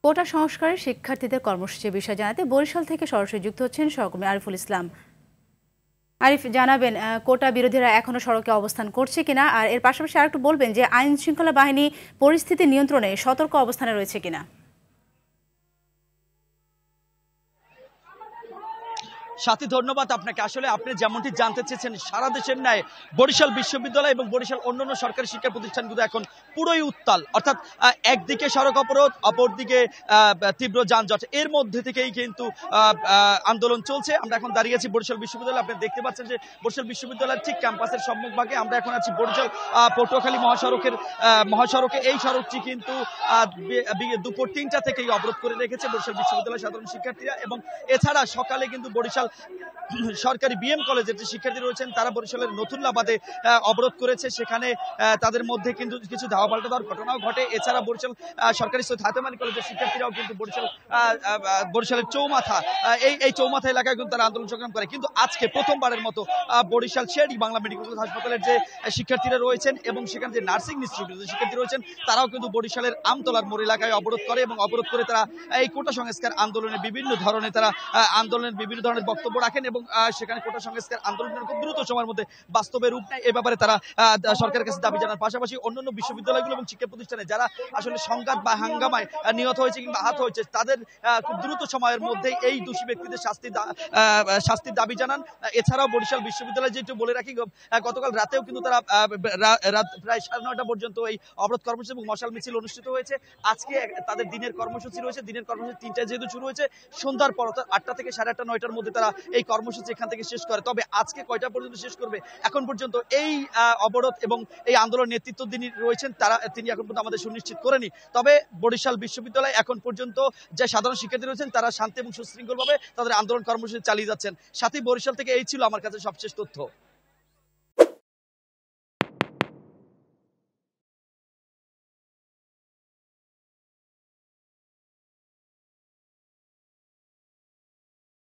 কোটা সংস্কারে শিক্ষার্থীদের কর্মসূচির বিষয়ে জানাতে বরিশাল থেকে সরাসরি যুক্ত হচ্ছেন সহকর্মী আরিফুল ইসলাম। আরিফ, জানাবেন কোটা বিরোধীরা এখনো সড়কে অবস্থান করছে কিনা, আর এর পাশাপাশি আরেকটু বলবেন যে আইন শৃঙ্খলা বাহিনী পরিস্থিতি নিয়ন্ত্রণে সতর্ক অবস্থানে রয়েছে কিনা। সাথী, ধন্যবাদ আপনাকে। আসলে আপনি যেমনটি জানতে চেয়েছেন, সারা দেশের ন্যায় বরিশাল বিশ্ববিদ্যালয় এবং বরিশাল অন্যান্য সরকারি শিক্ষা প্রতিষ্ঠানগুলো এখন পুরোই উত্তাল। অর্থাৎ একদিকে সড়ক অবরোধ, অপরদিকে তীব্র যানজট, এর মধ্যে থেকেই কিন্তু আন্দোলন চলছে। আমরা এখন দাঁড়িয়ে আছি বরিশাল বিশ্ববিদ্যালয়। আপনি দেখতে পাচ্ছেন যে বরিশাল বিশ্ববিদ্যালয়ের ঠিক ক্যাম্পাসের সম্মুখভাগে আমরা এখন আছি বরিশাল পটুয়াখালী মহাসড়কে। এই সড়কটি কিন্তু দুপুর ৩টা থেকেই অবরোধ করে রেখেছে বরিশাল বিশ্ববিদ্যালয়ের সাধারণ শিক্ষার্থীরা। এবং এছাড়া সকালে কিন্তু বরিশাল সরকারি বিএম কলেজের যে শিক্ষার্থী রয়েছেন তারা বরিশালের নতুল্লাবাদে অবরোধ করেছে। সেখানে তাদের মধ্যে কিন্তু কিছু ধাওয়া পাল্টা দেওয়ার ঘটনাও ঘটে। এছাড়া বরিশাল সরকারি সৈয়দ হাতেম আলী কলেজের শিক্ষার্থীরাও কিন্তু বরিশালের চৌমাথা এই চৌমাথা এলাকায় কিন্তু তারা আন্দোলন সংগ্রাম করে। কিন্তু আজকে প্রথমবারের মতো বরিশাল শের-ই বাংলা মেডিকেল কলেজ হাসপাতালের যে শিক্ষার্থীরা রয়েছেন এবং সেখানে যে নার্সিং ইনস্টিটিউটের যে শিক্ষার্থী রয়েছেন তারাও কিন্তু বরিশালের আমতলার মোড় এলাকায় অবরোধ করে এবং অবরোধ করে তারা এই কোটা সংস্কার আন্দোলনের বিভিন্ন ধরনের বক্তব্য রাখেন এবং সেখানে কোটা সংস্কার আন্দোলনের খুব দ্রুত সময়ের মধ্যে বাস্তবে রূপ নেয়, এ ব্যাপারে তারা সরকারের কাছে দাবি জানার পাশাপাশি অন্যান্য বিশ্ববিদ্যালয়গুলো এবং শিক্ষা প্রতিষ্ঠানে যারা আসলে সংঘাত বা হাঙ্গামায় নিহত হয়েছে কিংবা আহত হয়েছে তাদের খুব দ্রুত সময়ের মধ্যে এই দোষী ব্যক্তিদের শাস্তির দাবি জানান। এছাড়াও বরিশাল বিশ্ববিদ্যালয় যেটা বলে রাখি, গতকাল রাতেও কিন্তু তারা প্রায় 9:30 পর্যন্ত এই অবরোধ কর্মসূচি এবং মশাল মিছিল অনুষ্ঠিত হয়েছে। আজকে তাদের দিনের কর্মসূচি রয়েছে। দিনের কর্মসূচি 3টায় যেহেতু শুরু হয়েছে, সন্ধ্যার পর অর্থাৎ 8টা থেকে 8:30 9টার মধ্যে তারা এই কর্মসূচি এখান থেকে শেষ করে। তবে আজকে কয়টা পর্যন্ত শেষ করবে এখন পর্যন্ত এই অবরোধ এবং এই আন্দোলন নেতৃত্ব যিনি রয়েছেন তিনি এখন পর্যন্ত আমাদের সুনিশ্চিত করেনি। তবে বরিশাল বিশ্ববিদ্যালয় এখন পর্যন্ত যে সাধারণ শিক্ষার্থী রয়েছেন তারা শান্তি এবং সুশৃঙ্খলভাবে তাদের আন্দোলন কর্মসূচি চালিয়ে যাচ্ছেন। সাথী, বরিশাল থেকে এই ছিল আমার কাছে সবশেষ তথ্য।